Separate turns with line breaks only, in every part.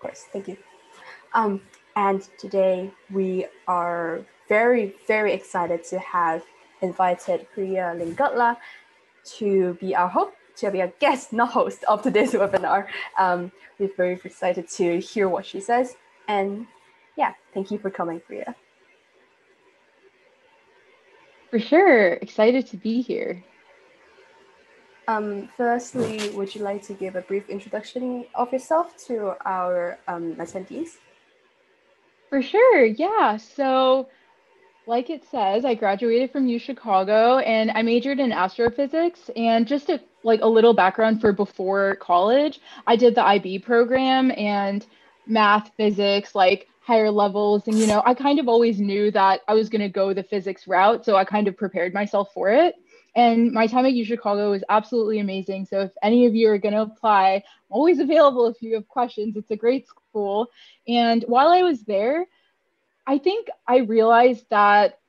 course. Thank you. And today we are very, very excited to have invited Priya Lingutla to be our host, to be a guest, not host, of today's webinar. We're very excited to hear what she says. And yeah, thank you for coming, Priya.
For sure. Excited to be here.
Firstly, would you like to give a brief introduction of yourself to our attendees?
For sure. Yeah. So, like it says, I graduated from UChicago and I majored in astrophysics. And just a little background for before college, I did the IB program and math, physics, like higher levels. And, I kind of always knew that I was going to go the physics route. So I kind of prepared myself for it. And my time at UChicago was absolutely amazing. So if any of you are going to apply, I'm always available if you have questions. It's a great school. And while I was there, I think I realized that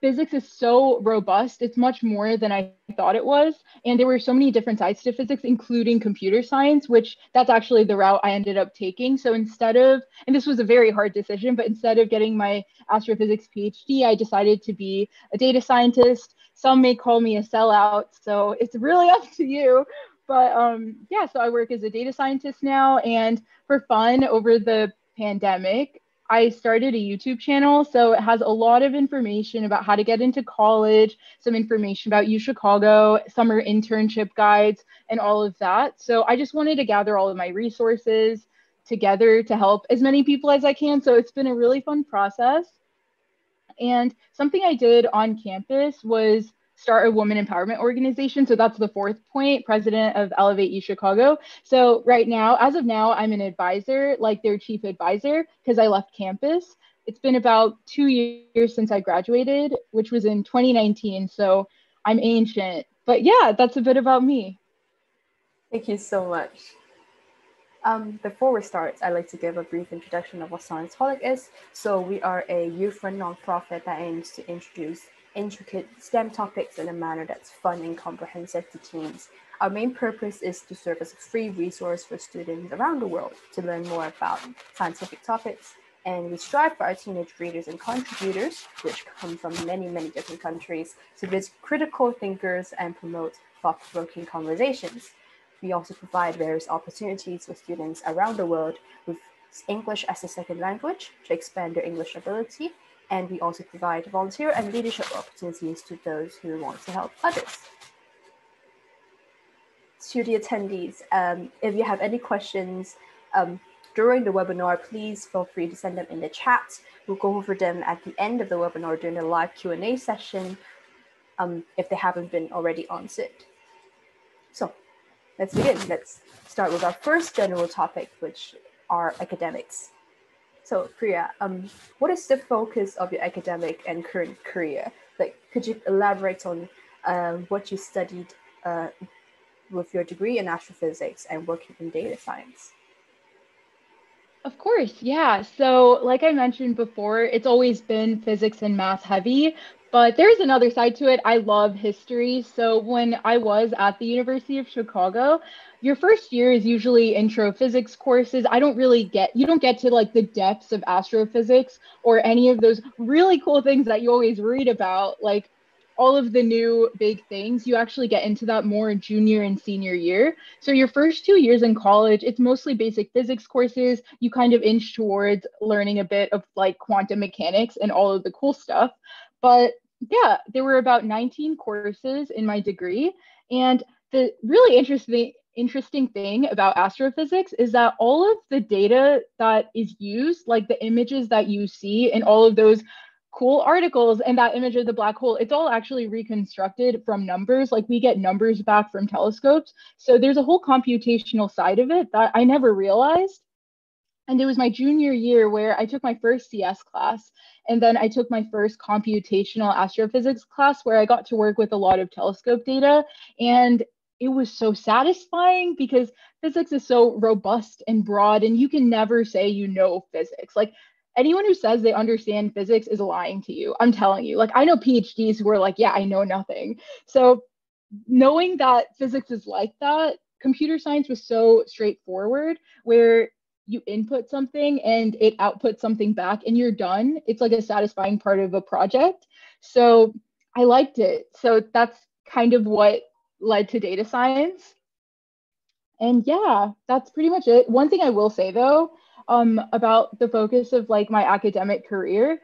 physics is so robust. It's much more than I thought it was. And there were so many different sides to physics, including computer science, which that's actually the route I ended up taking. So instead of, and this was a very hard decision, but instead of getting my astrophysics PhD, I decided to be a data scientist. Some may call me a sellout, so it's really up to you. But yeah, so I work as a data scientist now. And for fun, over the pandemic, I started a YouTube channel. So it has a lot of information about how to get into college, some information about UChicago, summer internship guides, and all of that. So I just wanted to gather all of my resources together to help as many people as I can. So it's been a really fun process. And something I did on campus was start a women empowerment organization. So that's the fourth point, president of Elevate UChicago. So right now, as of now, I'm an advisor, like their chief advisor, because I left campus. It's been about 2 years since I graduated, which was in 2019. So I'm ancient. But yeah, that's a bit about me.
Thank you so much. Before we start, I'd like to give a brief introduction of what ScienceHolic is. So we are a youth-run nonprofit that aims to introduce intricate STEM topics in a manner that's fun and comprehensive to teens. Our main purpose is to serve as a free resource for students around the world to learn more about scientific topics. And we strive for our teenage readers and contributors, which come from many, many different countries, to be critical thinkers and promote thought-provoking conversations. We also provide various opportunities for students around the world with English as a second language to expand their English ability. And we also provide volunteer and leadership opportunities to those who want to help others. To the attendees, if you have any questions during the webinar, please feel free to send them in the chat. We'll go over them at the end of the webinar during the live Q&A session if they haven't been already answered. So let's begin. Let's start with our first general topic, which are academics. So Priya, what is the focus of your academic and current career? Like, could you elaborate on what you studied with your degree in astrophysics and working in data science?
Of course, yeah. So, like I mentioned before, it's always been physics and math heavy, but there's another side to it. I love history. So, when I was at the University of Chicago, your first year is usually intro physics courses. You don't get to like the depths of astrophysics or any of those really cool things that you always read about, like all of the new big things. You actually get into that more in junior and senior year. So your first 2 years in college, it's mostly basic physics courses. You kind of inch towards learning a bit of like quantum mechanics and all of the cool stuff. But yeah, there were about 19 courses in my degree. And the really interesting thing about astrophysics is that all of the data that is used, like the images that you see and all of those cool articles and that image of the black hole, it's all actually reconstructed from numbers. Like we get numbers back from telescopes. So there's a whole computational side of it that I never realized. And it was my junior year where I took my first CS class. And then I took my first computational astrophysics class where I got to work with a lot of telescope data. And it was so satisfying because physics is so robust and broad, and you can never say you know physics. Like anyone who says they understand physics is lying to you. I'm telling you. Like I know PhDs who are like, yeah, I know nothing. So knowing that physics is like that, computer science was so straightforward where you input something and it outputs something back and you're done. It's like a satisfying part of a project. So I liked it. So that's kind of what led to data science. And yeah, that's pretty much it. One thing I will say though, about the focus of like my academic career,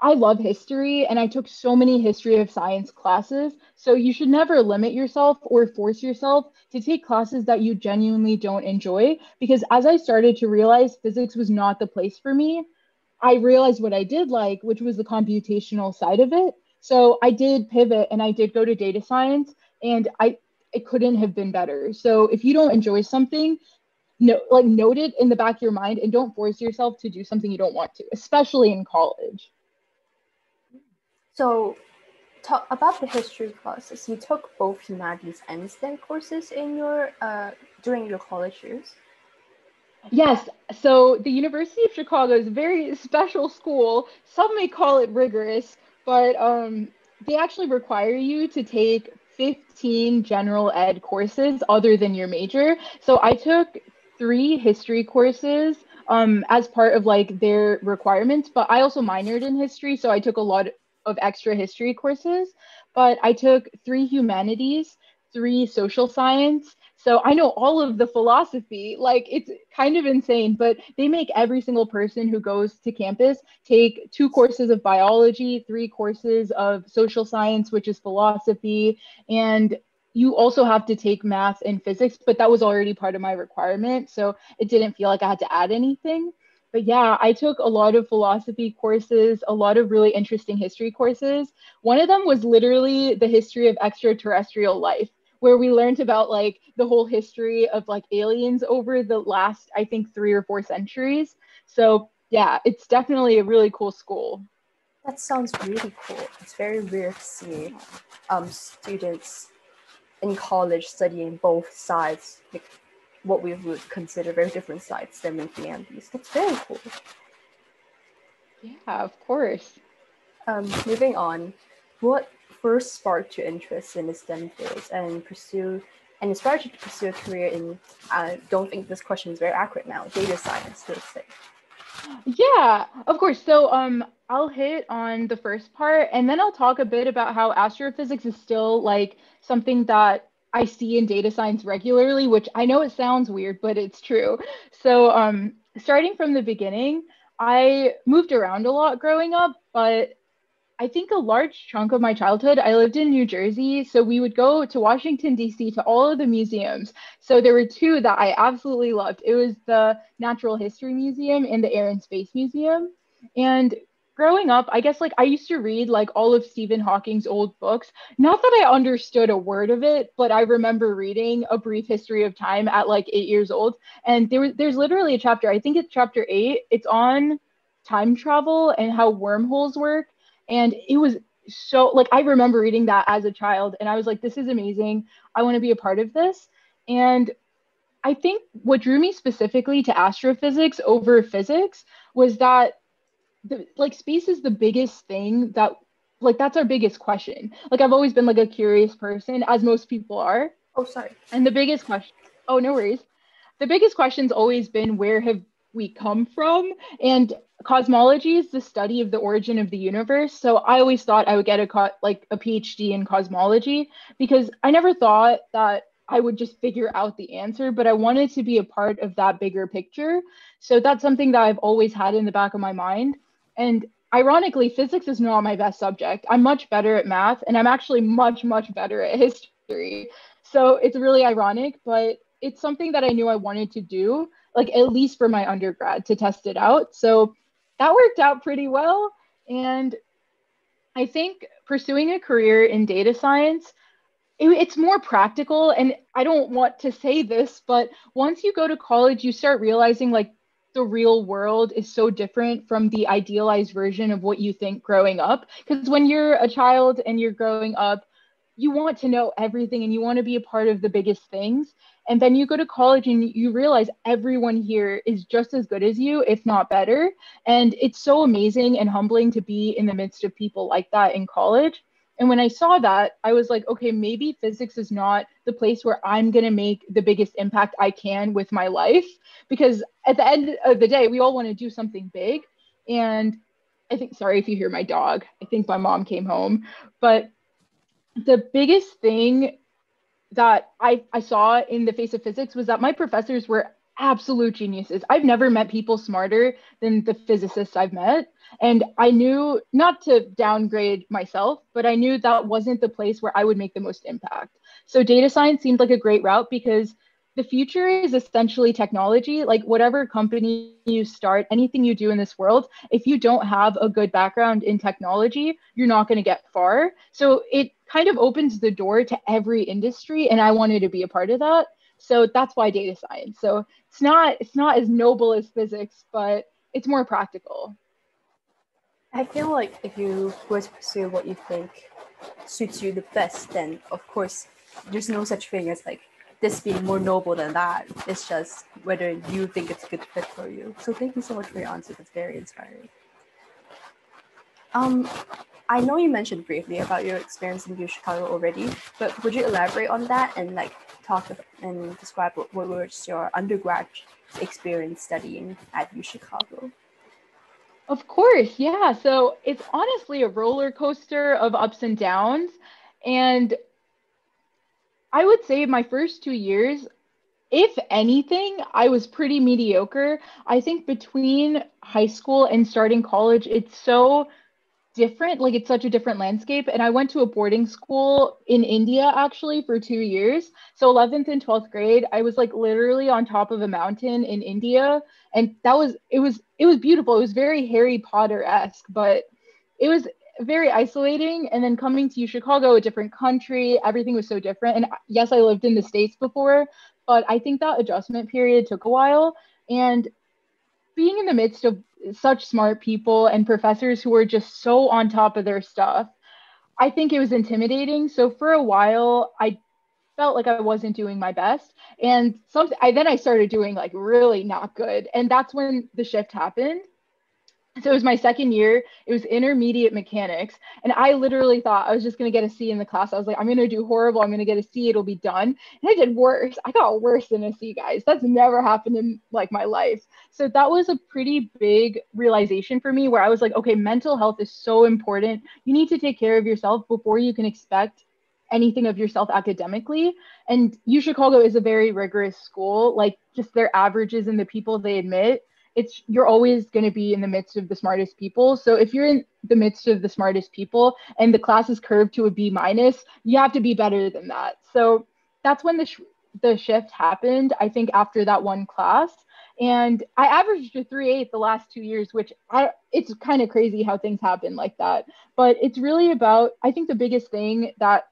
I love history and I took so many history of science classes. So you should never limit yourself or force yourself to take classes that you genuinely don't enjoy. Because as I started to realize physics was not the place for me, I realized what I did like, which was the computational side of it. So I did pivot and I did go to data science, and it couldn't have been better. So if you don't enjoy something, no, like note it in the back of your mind and don't force yourself to do something you don't want to, especially in college.
So talk about the history classes. You took both humanities and STEM courses in your during your college years.
Yes, so the University of Chicago is a very special school. Some may call it rigorous, but they actually require you to take 15 general ed courses other than your major. So I took 3 history courses as part of like their requirements, but I also minored in history, so I took a lot of extra history courses. But I took 3 humanities, 3 social science. So I know all of the philosophy. Like it's kind of insane, but they make every single person who goes to campus take 2 courses of biology, 3 courses of social science, which is philosophy, and you also have to take math and physics, but that was already part of my requirement. So it didn't feel like I had to add anything. But yeah, I took a lot of philosophy courses, a lot of really interesting history courses. One of them was literally the history of extraterrestrial life, where we learned about like the whole history of like aliens over the last, I think, 3 or 4 centuries. So yeah, it's definitely a really cool school.
That sounds really cool. It's very rare to see students in college studying both sides, like what we would consider very different sides, STEM and humanities. That's very cool.
Yeah, of course.
Moving on, what first sparked your interest in the STEM fields and inspired you to pursue a career in, I don't think this question is very accurate now, data science, let's say.
Yeah, of course. So I'll hit on the first part and then I'll talk a bit about how astrophysics is still like something that I see in data science regularly, which I know it sounds weird, but it's true. So starting from the beginning, I moved around a lot growing up, but I think a large chunk of my childhood, I lived in New Jersey. So we would go to Washington, D.C. to all of the museums. So there were 2 that I absolutely loved. It was the Natural History Museum and the Air and Space Museum. And growing up, I guess like I used to read like all of Stephen Hawking's old books. Not that I understood a word of it, but I remember reading A Brief History of Time at like 8 years old. And there's literally a chapter, I think it's chapter 8. It's on time travel and how wormholes work, and it was so like I remember reading that as a child and I was like, this is amazing. I want to be a part of this. And I think what drew me specifically to astrophysics over physics was that like space is the biggest thing that like that's our biggest question. Like I've always been like a curious person, as most people are.
Oh, sorry.
And the biggest question, oh, no worries. The biggest question's always been where have we come from? And cosmology is the study of the origin of the universe. So I always thought I would get like a PhD in cosmology because I never thought that I would just figure out the answer, but I wanted to be a part of that bigger picture. So that's something that I've always had in the back of my mind. And ironically, physics is not my best subject. I'm much better at math, and I'm actually much, much better at history. So it's really ironic, but it's something that I knew I wanted to do, like at least for my undergrad to test it out. So that worked out pretty well. And I think pursuing a career in data science, it's more practical. And I don't want to say this, but once you go to college, you start realizing like the real world is so different from the idealized version of what you think growing up. Because when you're a child and you're growing up, you want to know everything and you want to be a part of the biggest things. And then you go to college and you realize everyone here is just as good as you, if not better. And it's so amazing and humbling to be in the midst of people like that in college. And when I saw that, I was like, okay, maybe physics is not the place where I'm going to make the biggest impact I can with my life. Because at the end of the day, we all want to do something big. And I think, sorry if you hear my dog, I think my mom came home. But the biggest thing that I saw in the face of physics was that my professors were absolute geniuses. I've never met people smarter than the physicists I've met. And I knew not to downgrade myself, but I knew that wasn't the place where I would make the most impact. So data science seemed like a great route because the future is essentially technology. Like whatever company you start, anything you do in this world, if you don't have a good background in technology, you're not going to get far. So it kind of opens the door to every industry, and I wanted to be a part of that. So that's why data science. So it's not as noble as physics, but it's more practical.
I feel like if you were to pursue what you think suits you the best, then of course there's no such thing as like this being more noble than that. It's just whether you think it's a good fit for you. So thank you so much for your answer. That's very inspiring. I know you mentioned briefly about your experience in UChicago already, but would you elaborate on that and like talk and describe what was your undergrad experience studying at UChicago?
Of course, yeah. So it's honestly a roller coaster of ups and downs. And I would say my first 2 years, if anything, I was pretty mediocre. I think between high school and starting college, it's so different. Like it's such a different landscape. And I went to a boarding school in India actually for 2 years. So 11th and 12th grade, I was like literally on top of a mountain in India. And it was beautiful. It was very Harry Potter-esque, but it was very isolating. And then coming to Chicago, a different country, everything was so different. And yes, I lived in the States before, but I think that adjustment period took a while. And being in the midst of such smart people and professors who were just so on top of their stuff, I think it was intimidating. So for a while, I felt like I wasn't doing my best. And then I started doing like really not good. And that's when the shift happened. So it was my second year. It was intermediate mechanics. And I literally thought I was just going to get a C in the class. I was like, I'm going to do horrible. I'm going to get a C. It'll be done. And I did worse. I got worse than a C, guys. That's never happened in like my life. So that was a pretty big realization for me where I was like, okay, mental health is so important. You need to take care of yourself before you can expect anything of yourself academically. And UChicago is a very rigorous school, like just their averages and the people they admit, you're always going to be in the midst of the smartest people. So if you're in the midst of the smartest people and the class is curved to a B minus, you have to be better than that. So that's when the shift happened, I think, after that one class. And I averaged a 3.8 the last 2 years, which it's kind of crazy how things happen like that. But it's really about, I think the biggest thing that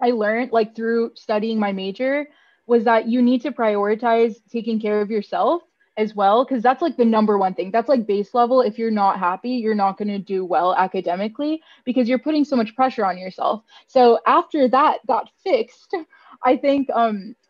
I learned like through studying my major was that you need to prioritize taking care of yourself as well, because that's like the number one thing. That's like base level. If you're not happy, you're not going to do well academically because you're putting so much pressure on yourself. So after that got fixed, I think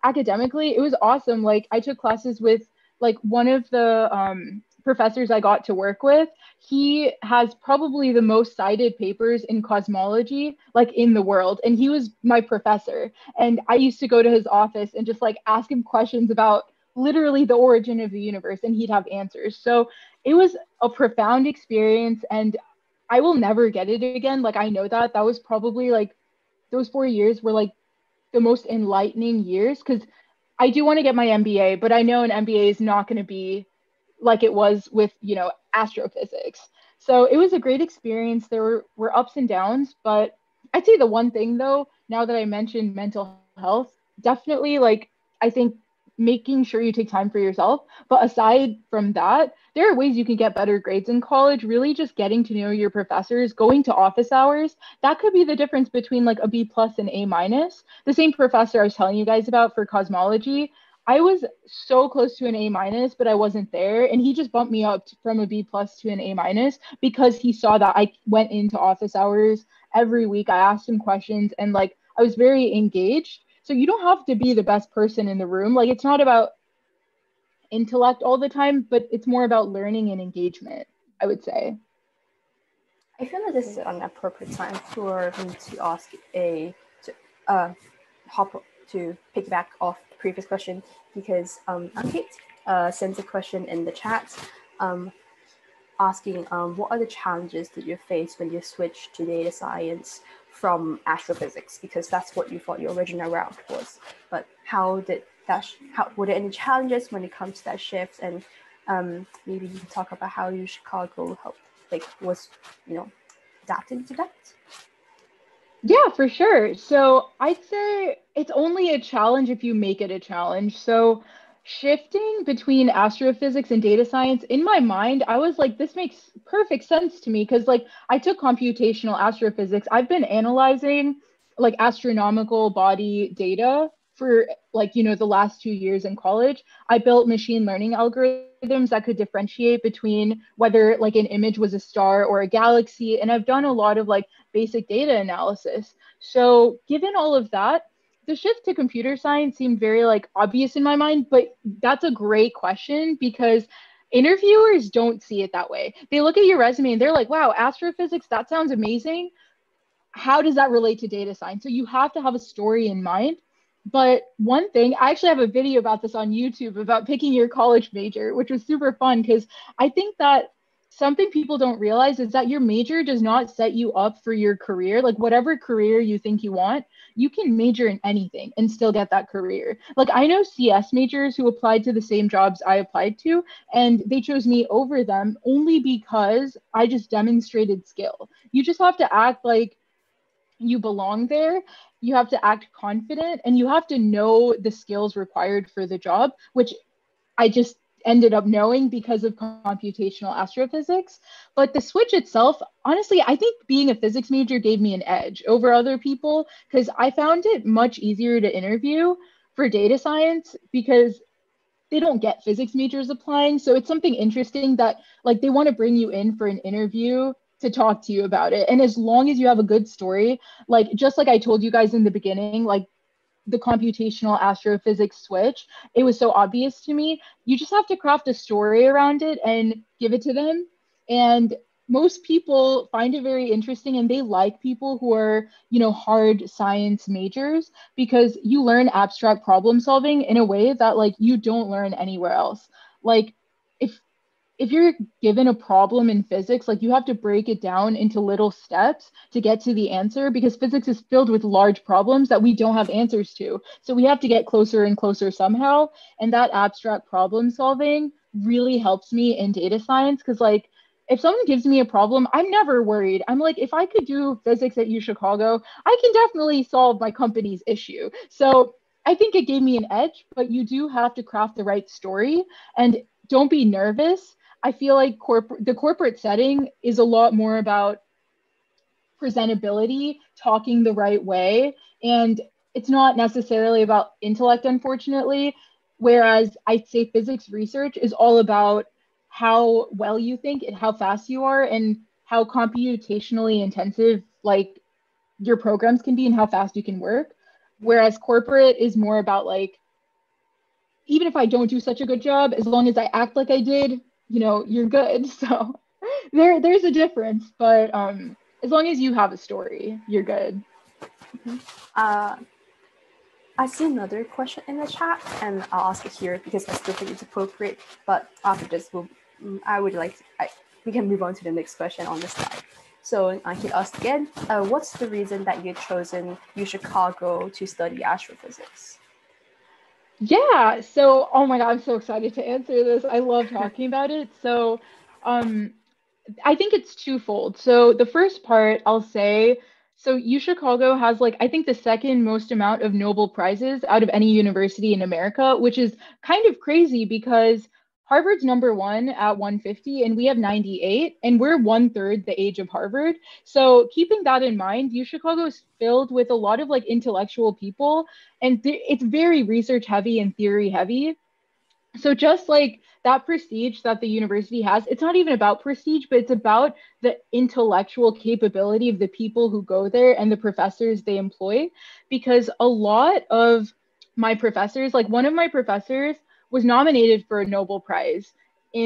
academically it was awesome. Like I took classes with like one of the professors I got to work with. He has probably the most cited papers in cosmology like in the world, and he was my professor. And I used to go to his office and just like ask him questions about literally the origin of the universe, and he'd have answers. So it was a profound experience, and I will never get it again. Like I know that was probably like those 4 years were like the most enlightening years, because I do want to get my MBA, but I know an MBA is not going to be like it was with, astrophysics. So it was a great experience. There were ups and downs, but I'd say the one thing though, now that I mentioned mental health, definitely like I think making sure you take time for yourself. But aside from that, there are ways you can get better grades in college. Really just getting to know your professors, going to office hours, that could be the difference between like a B plus and A minus. The same professor I was telling you guys about for cosmology, I was so close to an A minus, but I wasn't there. And he just bumped me up from a B plus to an A minus because he saw that I went into office hours every week. I asked him questions and like I was very engaged. So you don't have to be the best person in the room. Like it's not about intellect all the time, but it's more about learning and engagement, I would say.
I feel like this is an appropriate time for me to ask to piggyback off the previous question, because Ankit sent a question in the chat asking what are the challenges that you face when you switch to data science from astrophysics, because that's what you thought your original route was. But how did that? Were there any challenges when it comes to that shift? And maybe you can talk about how UChicago helped, was adapting to that.
Yeah, for sure. So I'd say it's only a challenge if you make it a challenge. So shifting between astrophysics and data science, in my mind, I was like, this makes perfect sense to me because like I took computational astrophysics. I've been analyzing like astronomical body data for like, the last 2 years in college. I built machine learning algorithms that could differentiate between whether like an image was a star or a galaxy. And I've done a lot of like basic data analysis. So given all of that, the shift to computer science seemed very like obvious in my mind, but that's a great question because interviewers don't see it that way. They look at your resume and they're like, wow, astrophysics, that sounds amazing. How does that relate to data science? So you have to have a story in mind. But one thing, I actually have a video about this on YouTube about picking your college major, which was super fun because I think that something people don't realize is that your major does not set you up for your career. Like whatever career you think you want, you can major in anything and still get that career. Like I know CS majors who applied to the same jobs I applied to, and they chose me over them only because I just demonstrated skill. You just have to act like you belong there. You have to act confident and you have to know the skills required for the job, which I just ended up knowing because of computational astrophysics. But the switch itself, honestly, I think being a physics major gave me an edge over other people because I found it much easier to interview for data science because they don't get physics majors applying. So it's something interesting that like they want to bring you in for an interview to talk to you about it. And as long as you have a good story, like just like I told you guys in the beginning, like the computational astrophysics switch, it was so obvious to me. You just have to craft a story around it and give it to them. And most people find it very interesting and they like people who are, hard science majors because you learn abstract problem solving in a way that like you don't learn anywhere else. Like if if you're given a problem in physics, like you have to break it down into little steps to get to the answer because physics is filled with large problems that we don't have answers to. So we have to get closer and closer somehow. And that abstract problem solving really helps me in data science because like if someone gives me a problem, I'm never worried. I'm like, if I could do physics at UChicago, I can definitely solve my company's issue. So I think it gave me an edge, but you do have to craft the right story and don't be nervous. I feel like the corporate setting is a lot more about presentability, talking the right way, and it's not necessarily about intellect, unfortunately. Whereas I'd say physics research is all about how well you think and how fast you are and how computationally intensive like your programs can be and how fast you can work. Whereas corporate is more about like, even if I don't do such a good job, as long as I act like I did, you're good. So there's a difference, but as long as you have a story, you're good.
Mm-hmm. I see another question in the chat, and I'll ask it here because I still think it's appropriate. But after this, we can move on to the next question on the slide. So I can ask again, what's the reason that you've chosen UChicago to study astrophysics?
Yeah, so oh my God, I'm so excited to answer this. I love talking about it. So I think it's twofold. So the first part I'll say, so UChicago has like I think the second most amount of Nobel Prizes out of any university in America, which is kind of crazy because Harvard's number one at 150 and we have 98 and we're one third the age of Harvard. So keeping that in mind, UChicago is filled with a lot of like intellectual people and it's very research heavy and theory heavy. So just like that prestige that the university has, it's not even about prestige, but it's about the intellectual capability of the people who go there and the professors they employ. Because a lot of my professors, like one of my professors was nominated for a Nobel Prize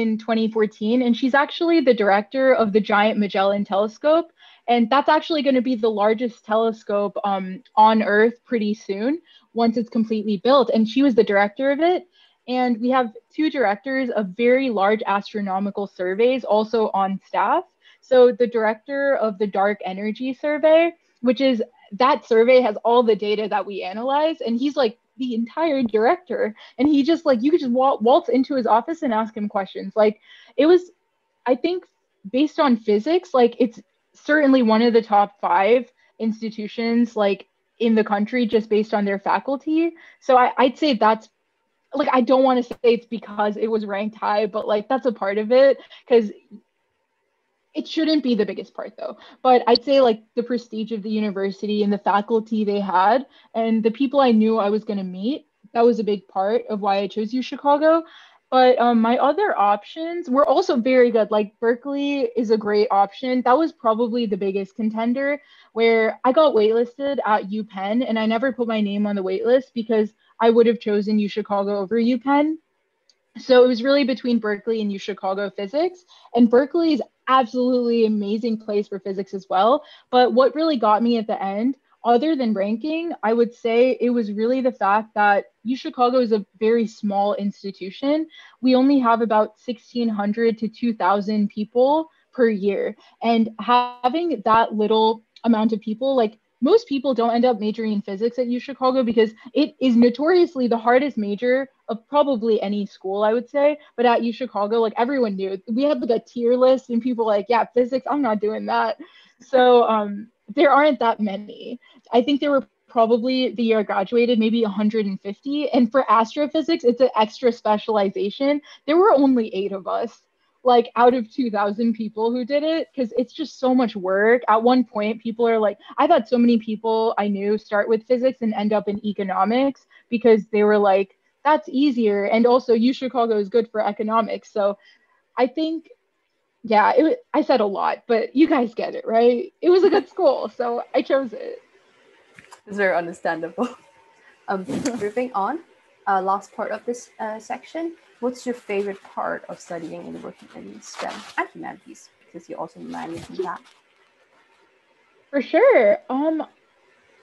in 2014, and she's actually the director of the Giant Magellan Telescope. And that's actually going to be the largest telescope on Earth pretty soon, once it's completely built. And she was the director of it. And we have two directors of very large astronomical surveys also on staff. So the director of the Dark Energy Survey, which is that survey has all the data that we analyze, and he's like the entire director. And he just like, you could just waltz into his office and ask him questions. Like it was, I think, based on physics, like it's certainly one of the top 5 institutions like in the country just based on their faculty. So I'd say that's like, I don't want to say it's because it was ranked high, but like that's a part of it, because it shouldn't be the biggest part though. But I'd say like the prestige of the university and the faculty they had and the people I knew I was going to meet, that was a big part of why I chose UChicago. But my other options were also very good. Like Berkeley is a great option. That was probably the biggest contender, where I got waitlisted at UPenn and I never put my name on the waitlist because I would have chosen UChicago over UPenn. So it was really between Berkeley and UChicago physics. And Berkeley is absolutely amazing place for physics as well. But what really got me at the end, other than ranking, I would say it was really the fact that UChicago is a very small institution. We only have about 1,600 to 2,000 people per year. And having that little amount of people, like most people don't end up majoring in physics at UChicago because it is notoriously the hardest major of probably any school, I would say. But at UChicago, like everyone knew, we had like a tier list and people like, yeah, physics, I'm not doing that. So there aren't that many. I think there were probably the year I graduated, maybe 150. And for astrophysics, it's an extra specialization. There were only 8 of us, like out of 2,000 people who did it, because it's just so much work. At one point, people are like, I've had so many people I knew start with physics and end up in economics because they were like, that's easier. And also UChicago is good for economics. So I think, yeah, I said a lot, but you guys get it, right? It was a good school, so I chose it.
It's very understandable. Moving on, last part of this section. What's your favorite part of studying and working in STEM and humanities? Because you also manage that.
For sure.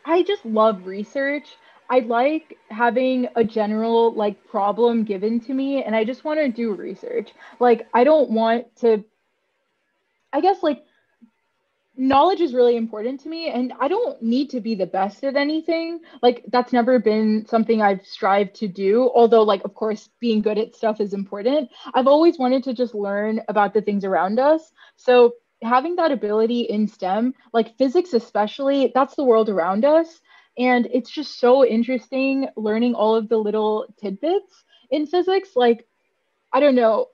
I just love research. I like having a general like problem given to me and I just want to do research. Like I don't want to, I guess like knowledge is really important to me and I don't need to be the best at anything. Like that's never been something I've strived to do, although like of course being good at stuff is important. I've always wanted to just learn about the things around us. So having that ability in STEM, like physics especially, that's the world around us. And it's just so interesting learning all of the little tidbits in physics. Like, I don't know,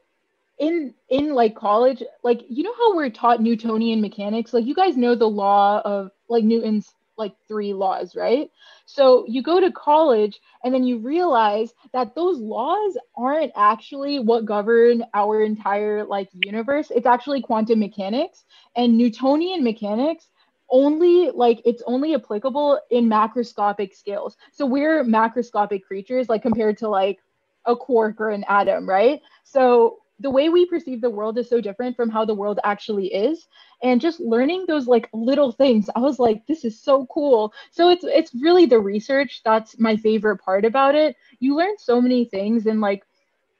in like college, like you know how we're taught Newtonian mechanics, like you guys know the law of like Newton's like 3 laws, right? So you go to college and then you realize that those laws aren't actually what govern our entire like universe. It's actually quantum mechanics, and Newtonian mechanics only like it's only applicable in macroscopic scales. So we're macroscopic creatures like compared to like a quark or an atom, right? So the way we perceive the world is so different from how the world actually is. And just learning those like little things, I was like, this is so cool. So it's really the research that's my favorite part about it. You learn so many things, and like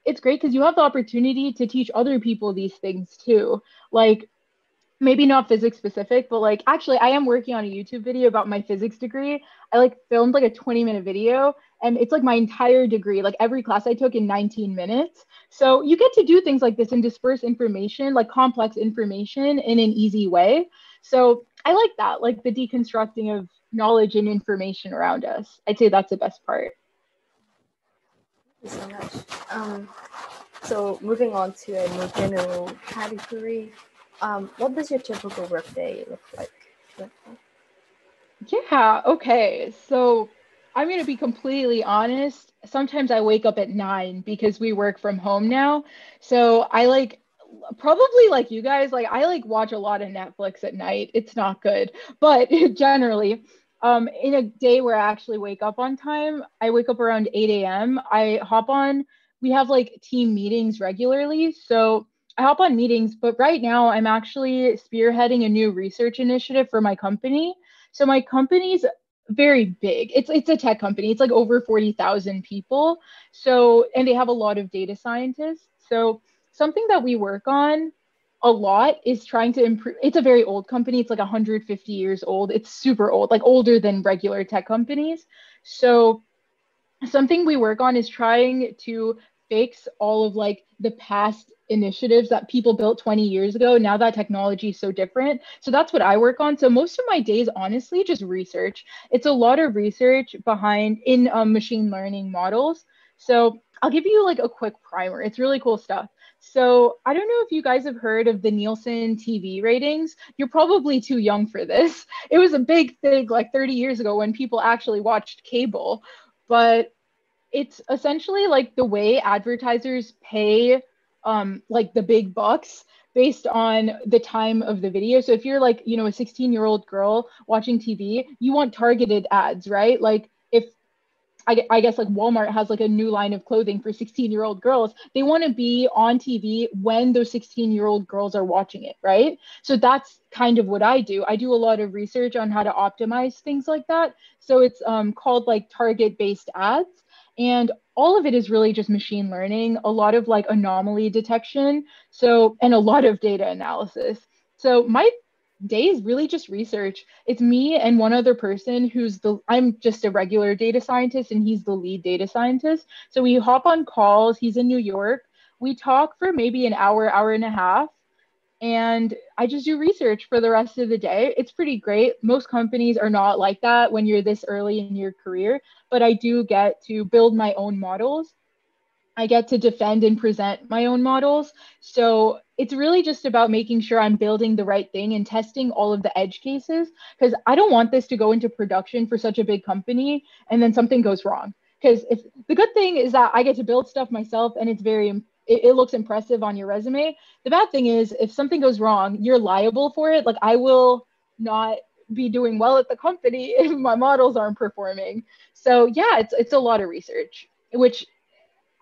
it's great because you have the opportunity to teach other people these things too. Like maybe not physics specific, but like actually I am working on a YouTube video about my physics degree. I like filmed like a 20-minute video and it's like my entire degree, like every class I took in 19 minutes. So you get to do things like this and disperse information, like complex information in an easy way. So I like that, like the deconstructing of knowledge and information around us. I'd say that's the best part.
Thank you so much. So moving on to a more general category, what does your typical workday look like?
Yeah, okay. So I'm going to be completely honest. Sometimes I wake up at 9 because we work from home now. So I like probably like you guys, like I like watch a lot of Netflix at night. It's not good. But generally, in a day where I actually wake up on time, I wake up around 8 a.m. I hop on we have like team meetings regularly. So I hop on meetings, but right now I'm actually spearheading a new research initiative for my company. So my company's very big. It's a tech company. It's like over 40,000 people. So, and they have a lot of data scientists. So something that we work on a lot is trying to improve. It's a very old company. It's like 150 years old. It's super old, like older than regular tech companies. So something we work on is trying to fix all of like the past initiatives that people built 20 years ago. Now that technology is so different. So that's what I work on. So most of my days, honestly, just research. It's a lot of research behind in machine learning models. So I'll give you like a quick primer. It's really cool stuff. So I don't know if you guys have heard of the Nielsen TV ratings. You're probably too young for this. It was a big thing like 30 years ago when people actually watched cable, but it's essentially like the way advertisers pay like the big bucks based on the time of the video. So if you're like, you know, a 16-year-old girl watching TV, you want targeted ads, right? Like if I guess like Walmart has like a new line of clothing for 16-year-old girls. They want to be on TV when those 16-year-old girls are watching it, right? So that's kind of what I do. I do a lot of research on how to optimize things like that. So it's called like target-based ads. And all of it is really just machine learning, a lot of like anomaly detection. So, and a lot of data analysis. So my day is really just research. It's me and one other person I'm just a regular data scientist and he's the lead data scientist. So we hop on calls. He's in New York. We talk for maybe an hour, hour and a half. And I just do research for the rest of the day. It's pretty great. Most companies are not like that when you're this early in your career, but I do get to build my own models. I get to defend and present my own models. So it's really just about making sure I'm building the right thing and testing all of the edge cases, because I don't want this to go into production for such a big company and then something goes wrong. Because if the good thing is that I get to build stuff myself and it looks impressive on your resume. The bad thing is if something goes wrong, you're liable for it. Like I will not be doing well at the company if my models aren't performing. So yeah, it's a lot of research, which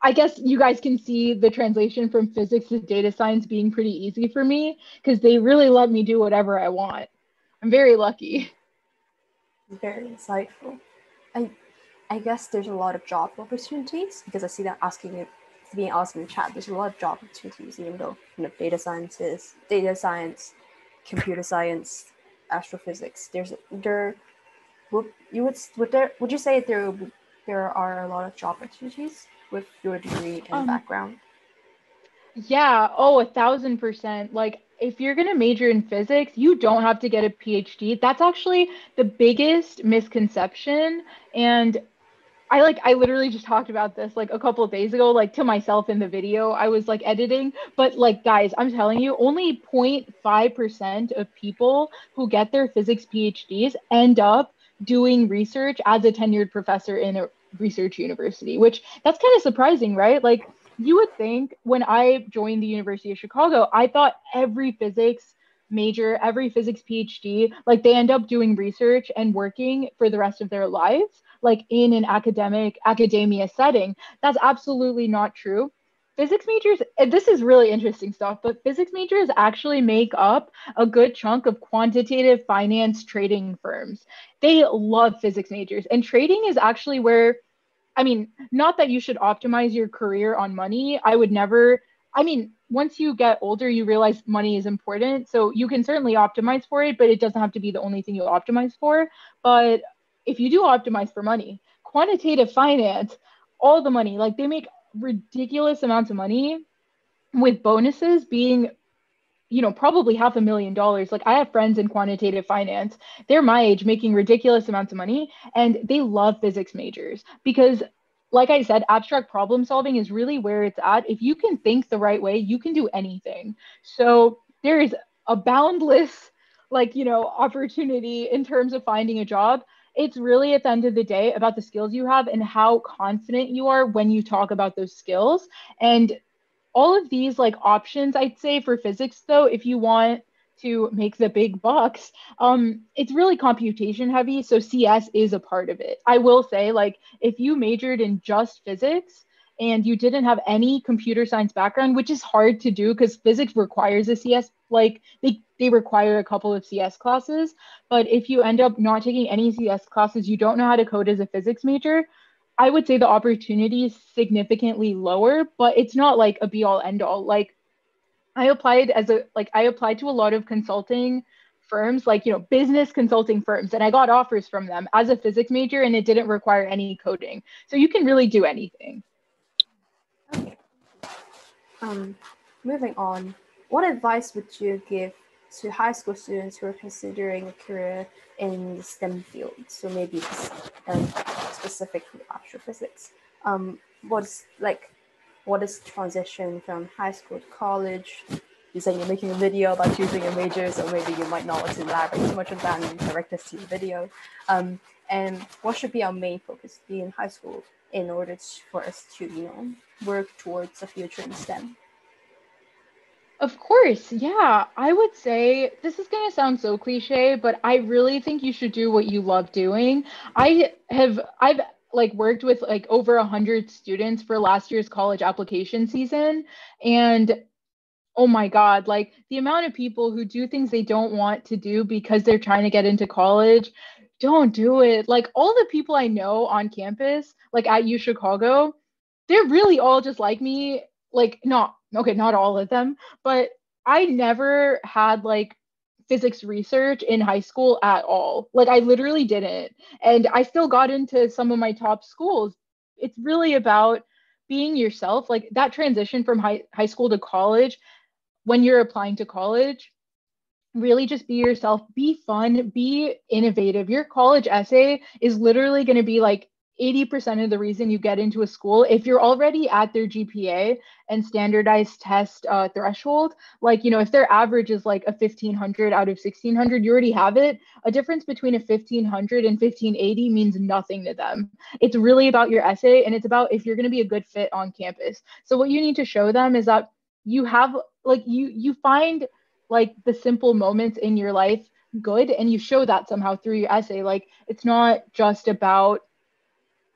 I guess you guys can see the translation from physics to data science being pretty easy for me because they really let me do whatever I want. I'm very lucky.
Very insightful. I guess there's a lot of job opportunities because I see that being asked in the chat. There's a lot of job opportunities, even though data science, computer science, astrophysics. Would you say there are a lot of job opportunities with your degree and background?
Yeah, oh, 1,000%. Like, if you're going to major in physics, you don't have to get a PhD. That's actually the biggest misconception. And I literally just talked about this like a couple of days ago, like to myself in the video I was like editing. But like, guys, I'm telling you, only 0.5% of people who get their physics PhDs end up doing research as a tenured professor in a research university, which that's kind of surprising, right? Like, you would think when I joined the University of Chicago, I thought every physics major, every physics PhD, like they end up doing research and working for the rest of their lives, like in an academia setting. That's absolutely not true. Physics majors, and this is really interesting stuff, but physics majors actually make up a good chunk of quantitative finance trading firms. They love physics majors, and trading is actually where, I mean, not that you should optimize your career on money. I would never, I mean, once you get older, you realize money is important. So you can certainly optimize for it, but it doesn't have to be the only thing you optimize for. But if you do optimize for money, quantitative finance, all the money, like they make ridiculous amounts of money with bonuses being, probably $500,000. Like I have friends in quantitative finance. They're my age making ridiculous amounts of money and they love physics majors because like I said, abstract problem solving is really where it's at. If you can think the right way, you can do anything. So there is a boundless opportunity in terms of finding a job. It's really at the end of the day about the skills you have and how confident you are when you talk about those skills. And all of these like options, I'd say for physics though, if you want to make the big bucks, it's really computation heavy. So CS is a part of it. I will say, like, if you majored in just physics and you didn't have any computer science background, which is hard to do because physics requires a CS, like they require a couple of CS classes. But if you end up not taking any CS classes, you don't know how to code as a physics major, I would say the opportunity is significantly lower, but it's not like a be all end all. Like I applied to a lot of consulting firms, like, business consulting firms, and I got offers from them as a physics major, and it didn't require any coding. So you can really do anything.
Okay. Moving on, what advice would you give to high school students who are considering a career in the STEM field? So maybe specifically astrophysics. What is transition from high school to college? You say you're making a video about choosing a major, so maybe you might not want to elaborate too much on that and direct us to your video. And what should be our main focus be in high school in order for us to, work towards a future in STEM?
Of course, yeah. I would say this is going to sound so cliche, but I really think you should do what you love doing. I've like worked with like over 100 students for last year's college application season, and oh my God, like the amount of people who do things they don't want to do because they're trying to get into college, don't do it. Like all the people I know on campus, like at UChicago, they're really all just like me. Like, not all of them, but I never had like physics research in high school at all. Like, I literally didn't. And I still got into some of my top schools. It's really about being yourself. Like, that transition from high school to college, when you're applying to college, really just be yourself, be fun, be innovative. Your college essay is literally going to be like 80% of the reason you get into a school. If you're already at their GPA and standardized test threshold, like, if their average is like a 1500 out of 1600, you already have it. A difference between a 1500 and 1580 means nothing to them. It's really about your essay, and it's about if you're going to be a good fit on campus. So what you need to show them is that you have like you find like the simple moments in your life good, and you show that somehow through your essay. Like, it's not just about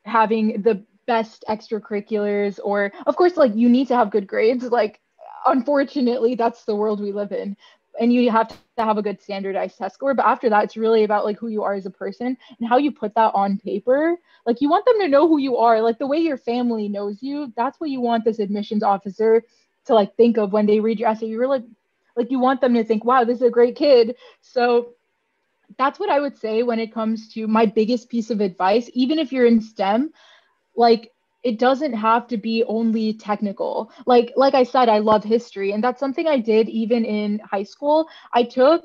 having the best extracurriculars, or of course, like, you need to have good grades. Like, unfortunately, that's the world we live in, and you have to have a good standardized test score. But after that, it's really about like who you are as a person and how you put that on paper. Like, you want them to know who you are, like the way your family knows you. That's what you want this admissions officer to like think of when they read your essay. You really like, you want them to think, wow, this is a great kid. So that's what I would say when it comes to my biggest piece of advice. Even if you're in STEM, like, it doesn't have to be only technical. Like I said, I love history, and that's something I did even in high school. I took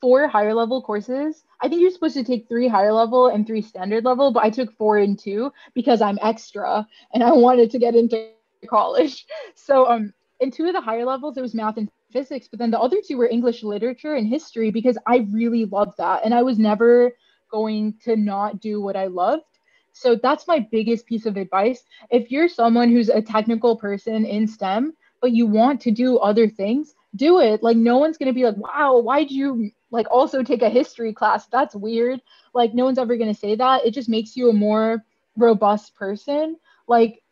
4 higher level courses. I think you're supposed to take 3 higher level and 3 standard level, but I took 4 and 2 because I'm extra and I wanted to get into college. So in 2 of the higher levels, it was math and physics, but then the other 2 were English literature and history because I really loved that. And I was never going to not do what I loved. So that's my biggest piece of advice. If you're someone who's a technical person in STEM, but you want to do other things, do it. Like, no one's going to be like, wow, why'd you like also take a history class? That's weird. Like, no one's ever going to say that. It just makes you a more robust person. Like,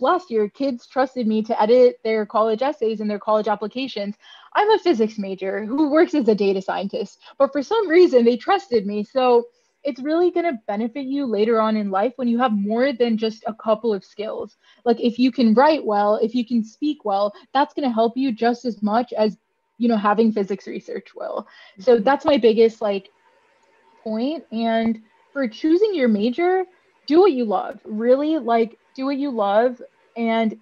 last year, kids trusted me to edit their college essays and their college applications. I'm a physics major who works as a data scientist, but for some reason, they trusted me. So it's really going to benefit you later on in life when you have more than just a couple of skills. Like, if you can write well, if you can speak well, that's going to help you just as much as, having physics research will. So that's my biggest like point. And for choosing your major, do what you love. Really, like, do what you love. And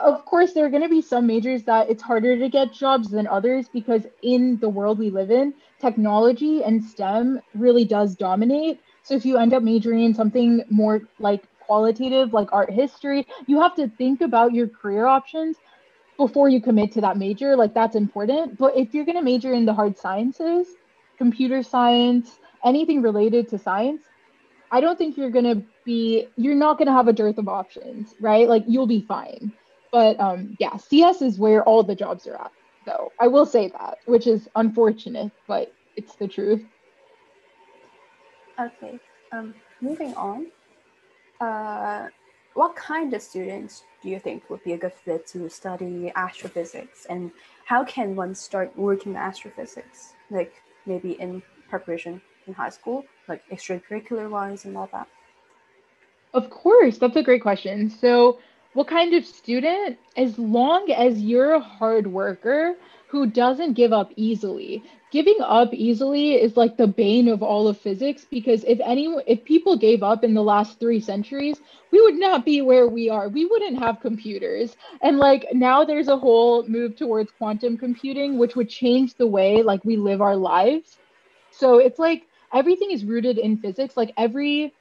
of course, there are going to be some majors that it's harder to get jobs than others because in the world we live in, technology and STEM really does dominate. So if you end up majoring in something more like qualitative, like art history, you have to think about your career options before you commit to that major. Like, that's important. But if you're going to major in the hard sciences, computer science, anything related to science, I don't think you're not going to have a dearth of options, right? Like, you'll be fine. But yeah, CS is where all the jobs are at, though. I will say that, which is unfortunate, but it's the truth.
Okay. Moving on. what kind of students do you think would be a good fit to study astrophysics, and how can one start working in astrophysics, like maybe in preparation in high school, like extracurricular wise and all that?
Of course, that's a great question. So, what kind of student? As long as you're a hard worker who doesn't give up easily. Giving up easily is like the bane of all of physics because if people gave up in the last 3 centuries, we would not be where we are. We wouldn't have computers. And like now there's a whole move towards quantum computing, which would change the way like we live our lives. So it's like everything is rooted in physics. Like every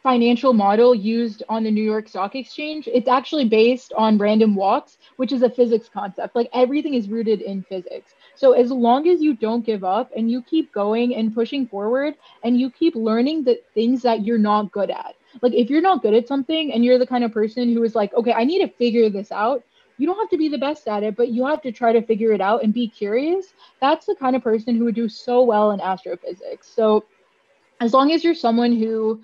financial model used on the New York Stock Exchange, it's actually based on random walks, which is a physics concept. Like everything is rooted in physics. So as long as you don't give up and you keep going and pushing forward and you keep learning the things that you're not good at. Like if you're not good at something and you're the kind of person who is like, okay, I need to figure this out. You don't have to be the best at it, but you have to try to figure it out and be curious. That's the kind of person who would do so well in astrophysics. So as long as you're someone who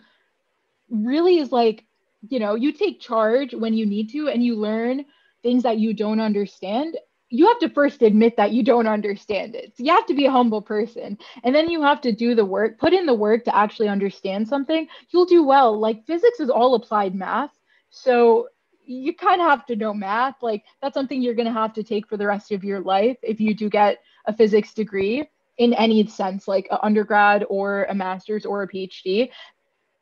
really is like, you take charge when you need to and you learn things that you don't understand. You have to first admit that you don't understand it. So you have to be a humble person. And then you have to do the work, put in the work to actually understand something. You'll do well. Like physics is all applied math. So you kind of have to know math. Like that's something you're going to have to take for the rest of your life if you do get a physics degree in any sense, like an undergrad or a master's or a PhD.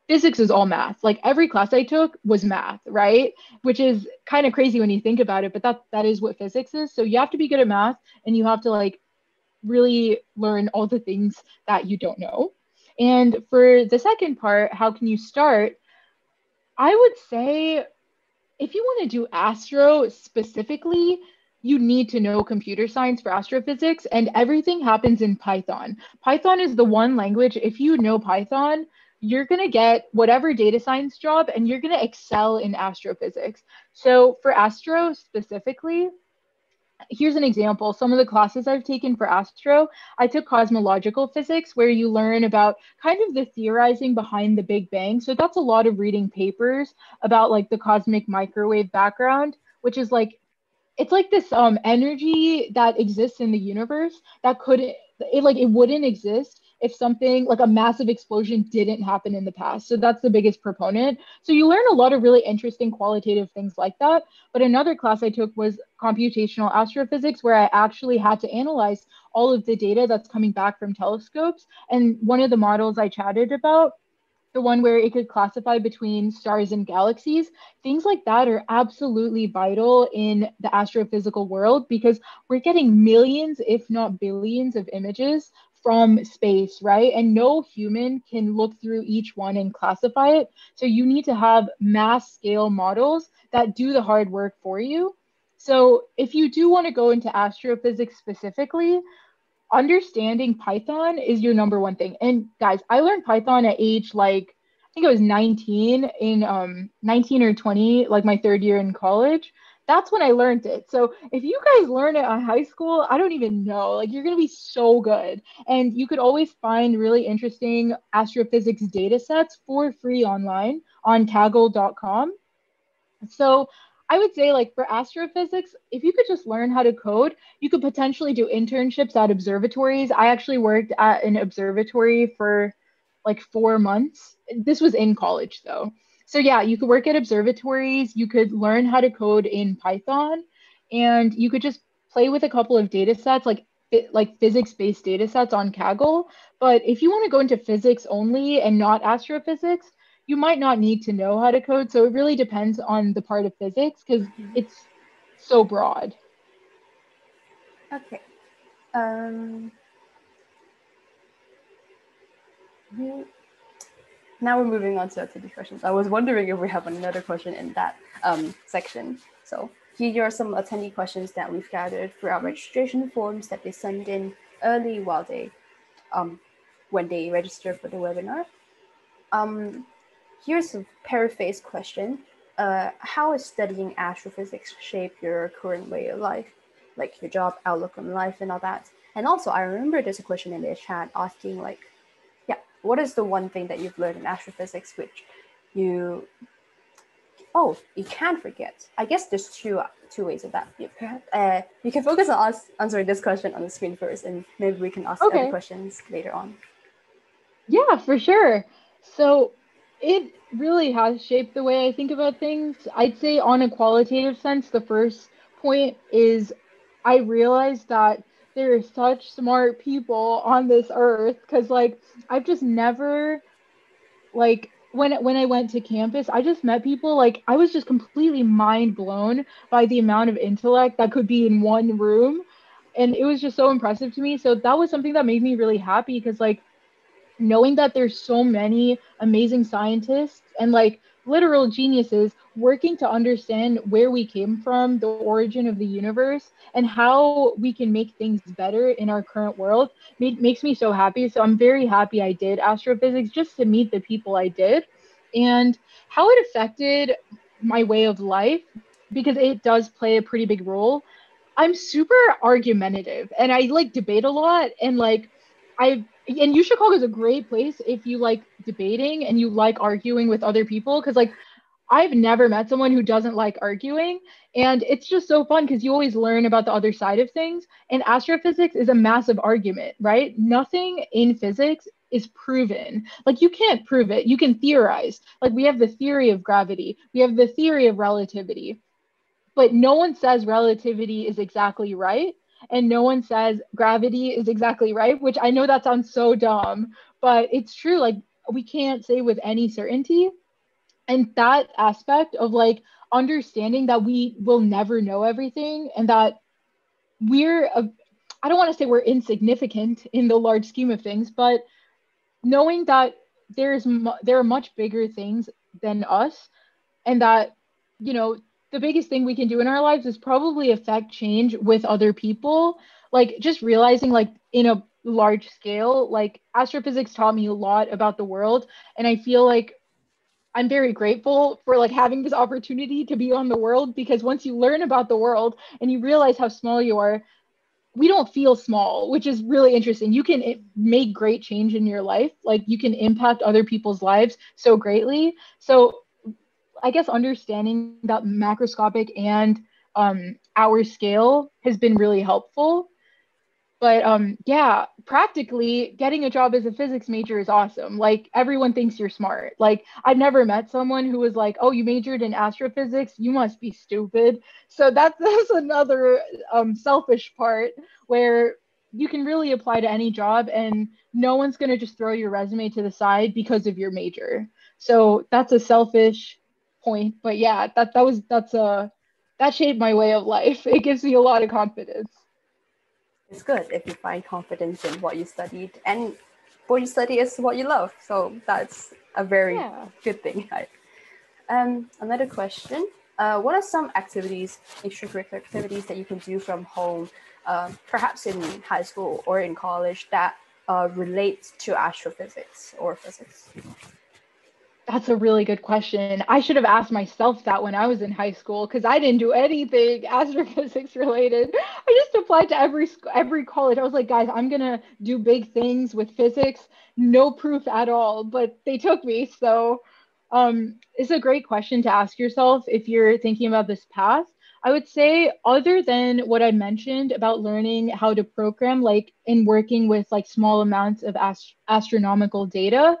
Physics is all math. Like every class I took was math, right? Which is kind of crazy when you think about it, but that is what physics is. So you have to be good at math and you have to like really learn all the things that you don't know. And for the second part, how can you start? I would say if you want to do astro specifically, you need to know computer science for astrophysics, and everything happens in Python. Python is the one language, if you know Python, you're going to get whatever data science job and you're going to excel in astrophysics. So for astro specifically, here's an example. Some of the classes I've taken for astro, I took cosmological physics, where you learn about kind of the theorizing behind the Big Bang. So that's a lot of reading papers about like the cosmic microwave background, which is like it's like this energy that exists in the universe that couldn't it wouldn't exist if something like a massive explosion didn't happen in the past. So that's the biggest proponent. So you learn a lot of really interesting qualitative things like that. But another class I took was computational astrophysics, where I actually had to analyze all of the data that's coming back from telescopes. And one of the models I chatted about, the one where it could classify between stars and galaxies, things like that are absolutely vital in the astrophysical world because we're getting millions, if not billions, of images from space, right? And no human can look through each one and classify it. So you need to have mass scale models that do the hard work for you. So if you do want to go into astrophysics specifically, understanding Python is your number one thing. And guys, I learned Python at age like I think I was 19 in 19 or 20, like my third year in college. That's when I learned it. So if you guys learn it in high school, I don't even know. Like you're gonna be so good. And you could always find really interesting astrophysics data sets for free online on kaggle.com. So I would say, like for astrophysics, if you could just learn how to code, you could potentially do internships at observatories. I actually worked at an observatory for like 4 months. This was in college though. So yeah, you could work at observatories, you could learn how to code in Python, and you could just play with a couple of data sets, like physics-based data sets on Kaggle. But if you want to go into physics only and not astrophysics, you might not need to know how to code. So it really depends on the part of physics because it's so broad.
Okay. Um, we- Now we're moving on to attendee questions. I was wondering if we have another question in that section. So here are some attendee questions that we've gathered through our registration forms that they send in early while they when they register for the webinar. Here's a paraphrase question. How is studying astrophysics shape your current way of life, like your job outlook on life and all that? And also, I remember there's a question in the chat asking like, yeah, what is the one thing that you've learned in astrophysics which you Oh, you can't forget. I guess there's two ways of that. You can focus on us answering this question on the screen first, and maybe we can ask other questions later on.
Yeah, for sure. So it really has shaped the way I think about things. I'd say on a qualitative sense, the first point is I realized that there are such smart people on this earth because like I've just never like when I went to campus, I just met people like I was just completely mind blown by the amount of intellect that could be in one room. And it was just so impressive to me. So that was something that made me really happy because like knowing that there's so many amazing scientists and like literal geniuses working to understand where we came from, the origin of the universe, and how we can make things better in our current world makes me so happy. So I'm very happy I did astrophysics just to meet the people I did and how it affected my way of life because it does play a pretty big role. I'm super argumentative and I like debate a lot and like and UChicago is a great place if you like debating and you like arguing with other people because like I've never met someone who doesn't like arguing and it's just so fun because you always learn about the other side of things and astrophysics is a massive argument, right? Nothing in physics is proven. Like you can't prove it. You can theorize. Like we have the theory of gravity. We have the theory of relativity but no one says relativity is exactly right. And no one says gravity is exactly right, which I know that sounds so dumb, but it's true. Like, we can't say with any certainty. And that aspect of like understanding that we will never know everything and that we're, I don't want to say we're insignificant in the large scheme of things, but knowing that there are much bigger things than us and that you know the biggest thing we can do in our lives is probably affect change with other people like just realizing like in a large scale like astrophysics taught me a lot about the world and I feel like I'm very grateful for like having this opportunity to be on the world because once you learn about the world and you realize how small you are we don't feel small, which is really interesting. You can make great change in your life. Like you can impact other people's lives so greatly. So I guess understanding that macroscopic and hour scale has been really helpful. But yeah, practically getting a job as a physics major is awesome. Like everyone thinks you're smart. Like I've never met someone who was like, "Oh, you majored in astrophysics? You must be stupid." So that's another selfish part where you can really apply to any job and no one's going to just throw your resume to the side because of your major. So that's a selfish point, but yeah, that shaped my way of life. It gives me a lot of confidence.
It's good if you find confidence in what you studied, and what you study is what you love. So that's a very good thing. Another question: what are some activities, extracurricular activities that you can do from home, perhaps in high school or in college, that relate to astrophysics or physics?
That's a really good question. I should have asked myself that when I was in high school because I didn't do anything astrophysics related. I just applied to every college. I was like, guys, I'm gonna do big things with physics. No proof at all, but they took me. So, it's a great question to ask yourself if you're thinking about this path. I would say, other than what I mentioned about learning how to program, like in working with like small amounts of astronomical data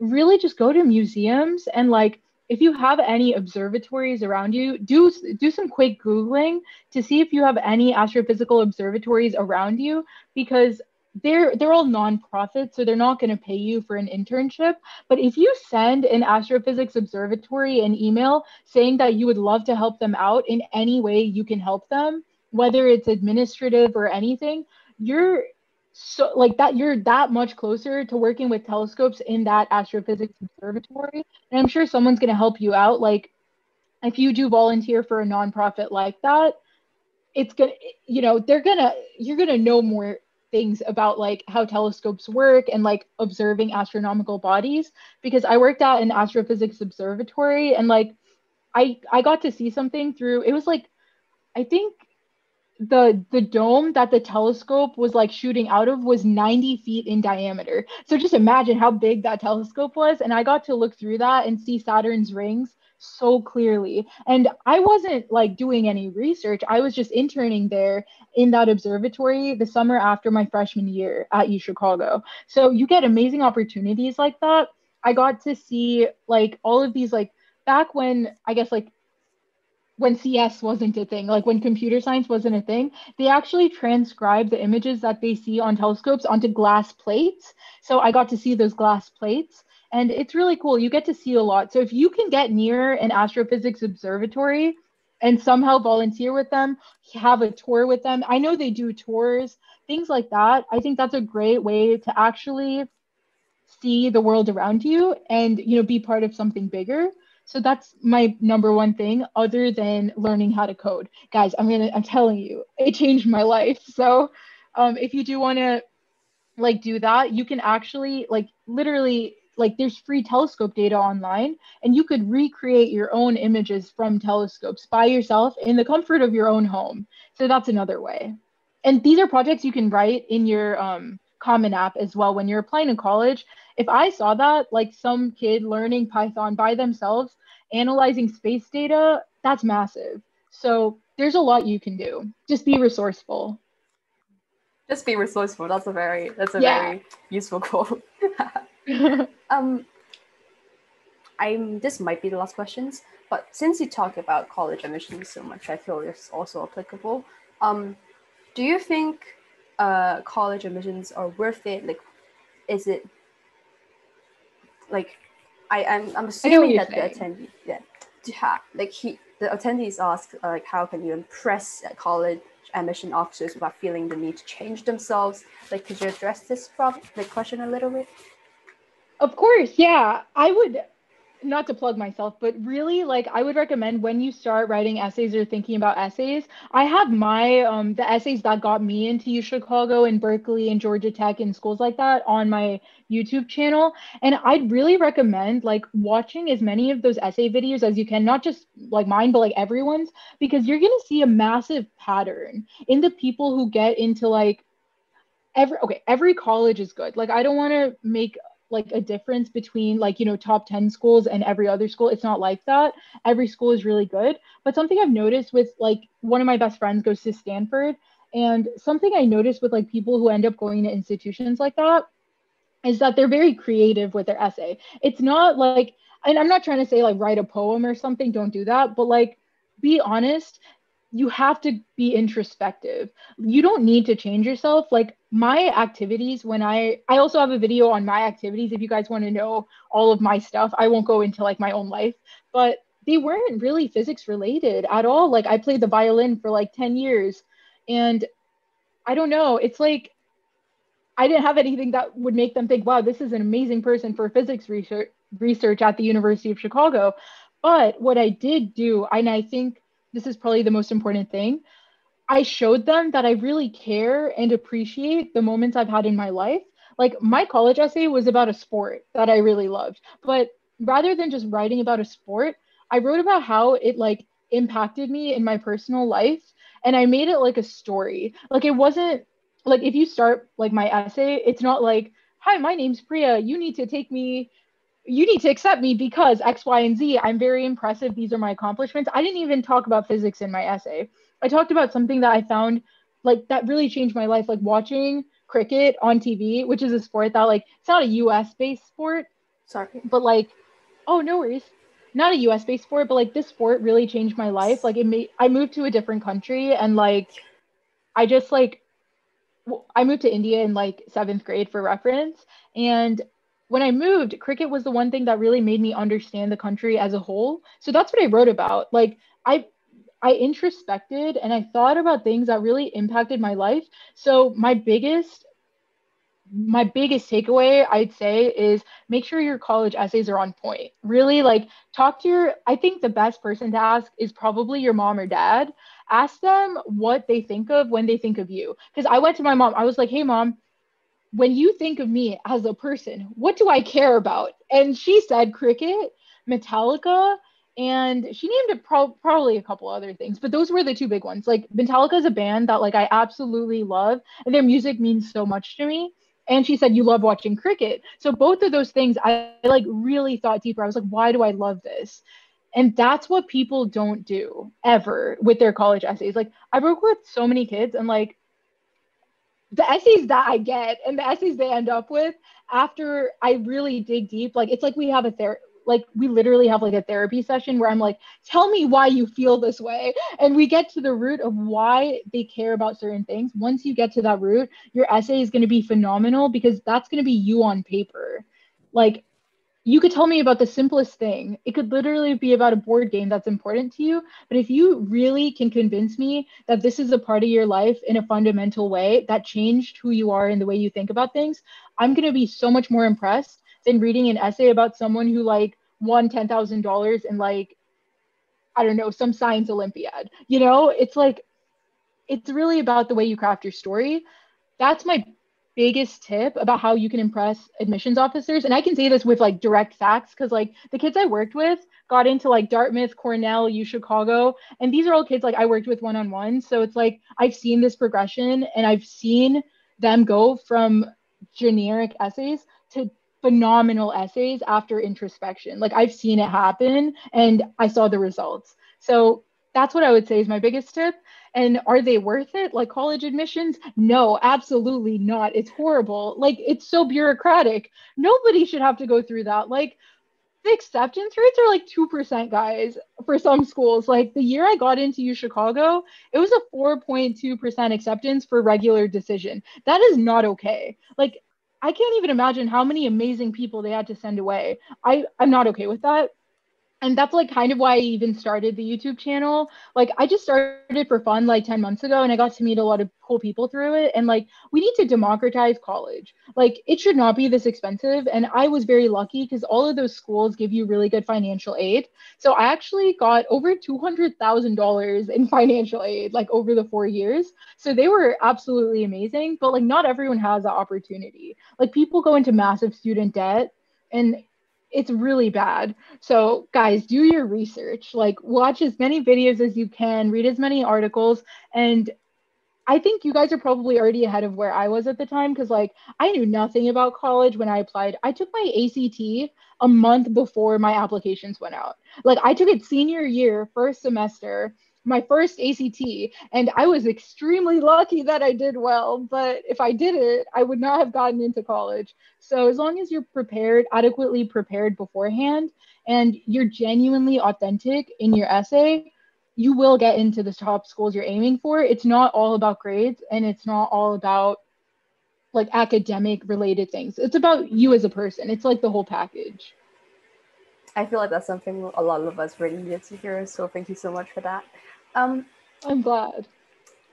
really just go to museums and like if you have any observatories around you do some quick googling to see if you have any astrophysical observatories around you because they're all nonprofit so they're not going to pay you for an internship but if you send an astrophysics observatory an email saying that you would love to help them out in any way you can help them whether it's administrative or anything you're so like that you're that much closer to working with telescopes in that astrophysics observatory and I'm sure someone's going to help you out like if you do volunteer for a nonprofit like that it's going to they're going to you're going to know more things about like how telescopes work and like observing astronomical bodies because I worked at an astrophysics observatory and like I got to see something through it was like I think the dome that the telescope was like shooting out of was 90 feet in diameter. So just imagine how big that telescope was. And I got to look through that and see Saturn's rings so clearly. And I wasn't like doing any research. I was just interning there in that observatory the summer after my freshman year at UChicago. So you get amazing opportunities like that. I got to see like all of these like back when I guess like when CS wasn't a thing, like when computer science wasn't a thing, they actually transcribe the images that they see on telescopes onto glass plates. So I got to see those glass plates, and it's really cool. You get to see a lot. So if you can get near an astrophysics observatory and somehow volunteer with them, have a tour with them. I know they do tours, things like that. I think that's a great way to actually see the world around you and be part of something bigger. So that's my number one thing other than learning how to code. Guys, I'm telling you, it changed my life. So if you do want to like do that, you can actually like literally like there's free telescope data online, and you could recreate your own images from telescopes by yourself in the comfort of your own home. So that's another way. And these are projects you can write in your Common App as well when you're applying to college. If I saw that, like some kid learning Python by themselves, analyzing space data, that's massive. So there's a lot you can do. Just be resourceful.
Just be resourceful. That's a very
Yeah.
very useful quote. This might be the last questions, but since you talk about college admissions so much, I feel it's also applicable. Do you think college admissions are worth it? Like, is it like I'm assuming that the attendee, the attendees ask like, how can you impress college admission officers without feeling the need to change themselves? Like, could you address this question a little bit?
Of course, yeah. I would, not to plug myself, but really like I would recommend when you start writing essays or thinking about essays, I have my the essays that got me into UChicago and Berkeley and Georgia Tech and schools like that on my YouTube channel. And I'd really recommend like watching as many of those essay videos as you can, not just like mine, but like everyone's, because you're gonna see a massive pattern in the people who get into like every college is good. Like I don't want to make like a difference between like top 10 schools and every other school. It's not like that. Every school is really good. But something I've noticed with like one of my best friends goes to Stanford, and something I noticed with like people who end up going to institutions like that is that they're very creative with their essay. It's not like, and I'm not trying to say like write a poem or something, don't do that, but like be honest. You have to be introspective. You don't need to change yourself. Like my activities, when I also have a video on my activities if you guys want to know all of my stuff. I won't go into like my own life, but they weren't really physics related at all. Like I played the violin for like 10 years, and I don't know, it's like I didn't have anything that would make them think, wow, this is an amazing person for physics research at the University of Chicago. But what I did do, and I think this is probably the most important thing, I showed them that I really care and appreciate the moments I've had in my life. Like my college essay was about a sport that I really loved. But rather than just writing about a sport, I wrote about how it like impacted me in my personal life. And I made it like a story. Like it wasn't like if you start like my essay, it's not like, hi, my name's Priya. You need to accept me because X, Y, and Z. I'm very impressive. These are my accomplishments. I didn't even talk about physics in my essay. I talked about something that I found like that really changed my life, like watching cricket on TV, which is a sport that like it's not a US based sport.
Sorry.
But like, oh no worries. Not a US based sport, but like this sport really changed my life. Like I moved to a different country, and like I just like I moved to India in like seventh grade for reference. And when I moved, cricket was the one thing that really made me understand the country as a whole. So that's what I wrote about. Like I introspected and I thought about things that really impacted my life. So my biggest takeaway I'd say is make sure your college essays are on point. Really like talk to I think the best person to ask is probably your mom or dad. Ask them what they think of when they think of you. Because I went to my mom, I was like, hey mom, when you think of me as a person, what do I care about? And she said cricket, Metallica, and she named it probably a couple other things, but those were the two big ones. Like Metallica is a band that like I absolutely love, and their music means so much to me. And she said you love watching cricket. So both of those things I like really thought deeper. I was like, why do I love this? And that's what people don't do ever with their college essays. Like I work with so many kids, and like the essays that I get and the essays they end up with after I really dig deep, like it's like we have like we literally have like a therapy session where I'm like, tell me why you feel this way. And we get to the root of why they care about certain things. Once you get to that root, your essay is going to be phenomenal because that's going to be you on paper. Like you could tell me about the simplest thing. It could literally be about a board game that's important to you. But if you really can convince me that this is a part of your life in a fundamental way that changed who you are and the way you think about things, I'm going to be so much more impressed than reading an essay about someone who like won $10,000 in like, I don't know, some science Olympiad. You know, it's like, it's really about the way you craft your story. That's my biggest tip about how you can impress admissions officers. And I can say this with like direct facts because like the kids I worked with got into like Dartmouth, Cornell, UChicago, and these are all kids like I worked with one-on-one. So it's like I've seen this progression and I've seen them go from generic essays to phenomenal essays after introspection. Like I've seen it happen and I saw the results. So that's what I would say is my biggest tip. And are they worth it? Like college admissions? No, absolutely not. It's horrible. Like it's so bureaucratic. Nobody should have to go through that. Like the acceptance rates are like 2%, guys, for some schools. Like the year I got into UChicago, it was a 4.2% acceptance for regular decision. That is not okay. Like I can't even imagine how many amazing people they had to send away. I'm not okay with that. And that's like kind of why I even started the YouTube channel. Like I just started for fun like 10 months ago and I got to meet a lot of cool people through it. And like we need to democratize college. Like it should not be this expensive. And I was very lucky because all of those schools give you really good financial aid. So I actually got over $200,000 in financial aid like over the 4 years. So they were absolutely amazing. But like not everyone has that opportunity. Like people go into massive student debt and it's really bad. So, guys, do your research. Like, watch as many videos as you can, read as many articles. And I think you guys are probably already ahead of where I was at the time because, like, I knew nothing about college when I applied. I took my ACT a month before my applications went out. Like, I took it senior year, first semester, my first ACT, and I was extremely lucky that I did well. But if I didn't, I would not have gotten into college. So, as long as you're prepared, adequately prepared beforehand, and you're genuinely authentic in your essay, you will get into the top schools you're aiming for. It's not all about grades and it's not all about like academic related things. It's about you as a person. It's like the whole package.
I feel like that's something a lot of us really needed to hear. So thank you so much for that. Um,
I'm glad.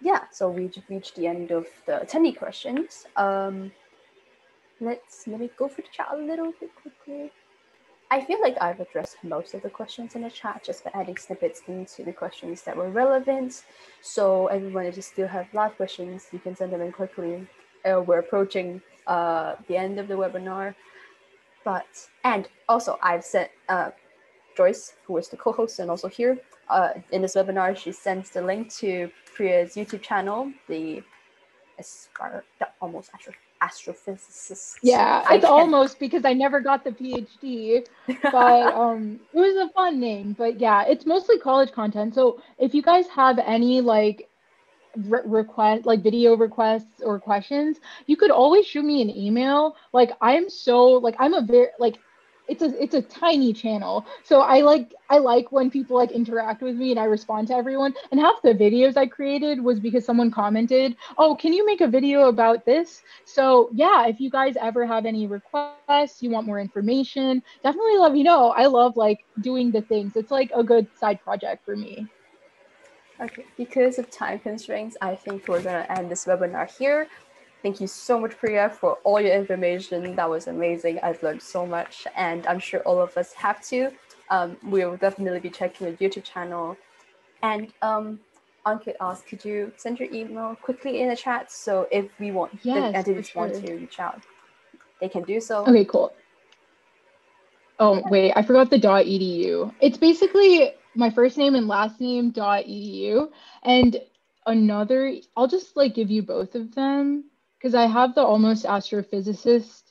Yeah, so we reached the end of the attendee questions. Let me go through the chat a little bit quickly. I feel like I've addressed most of the questions in the chat just by adding snippets into the questions that were relevant. So everyone, if you still have live questions, you can send them in quickly. We're approaching the end of the webinar. And also I've sent Joyce, who is the co-host and also here in this webinar, she sends the link to Priya's YouTube channel, the Astrophysicist.
Yeah, it's almost because I never got the PhD, but it was a fun name. But yeah, it's mostly college content. So if you guys have any like request like video requests or questions, you could always shoot me an email. Like I'm so like I'm a very like it's a tiny channel, so I like when people like interact with me and I respond to everyone. And half the videos I created was because someone commented, oh, can you make a video about this? So yeah, if you guys ever have any requests, you want more information, definitely let me know. I love like doing the things. It's like a good side project for me.
Okay, because of time constraints, I think we're going to end this webinar here. Thank you so much, Priya, for all your information. That was amazing. I've learned so much, and I'm sure all of us have to. We will definitely be checking your YouTube channel. And Ankit asked, could you send your email quickly in the chat? So if we want,
yes,
the attendees want to reach out, they can do so.
Okay, cool. Oh, wait, I forgot the .edu. It's basically my first name and last name .edu. And I'll just like give you both of them because I have the Almost Astrophysicist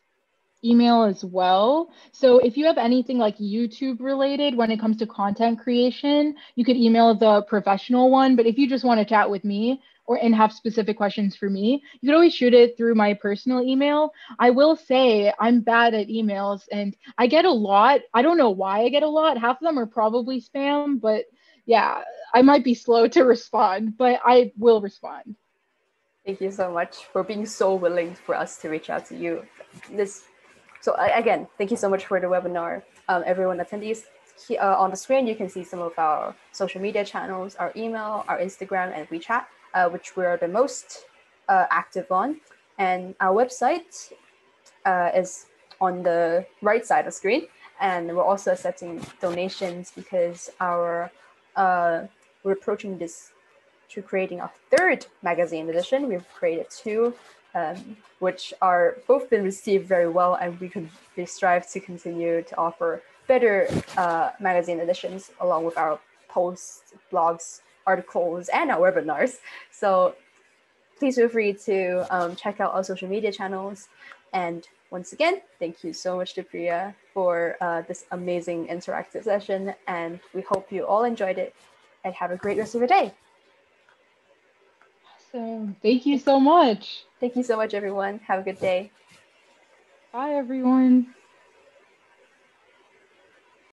email as well. So if you have anything like YouTube related when it comes to content creation, you could email the professional one. But if you just want to chat with me and have specific questions for me, you could always shoot it through my personal email. I will say I'm bad at emails and I get a lot. I don't know why I get a lot. Half of them are probably spam, but yeah, I might be slow to respond, but I will respond.
Thank you so much for being so willing for us to reach out to you. Again, thank you so much for the webinar. Everyone attendees, on the screen, you can see some of our social media channels, our email, our Instagram, and WeChat, which we're the most active on. And our website is on the right side of the screen. And we're also accepting donations because we're approaching this to creating a third magazine edition. We've created two, which are both been received very well, and we strive to continue to offer better magazine editions along with our posts, blogs, articles, and our webinars. So please feel free to check out our social media channels. And once again, thank you so much to Priya for this amazing interactive session. And we hope you all enjoyed it and have a great rest of your day.
Awesome. Thank you so much.
Thank you so much, everyone. Have a good day.
Bye, everyone.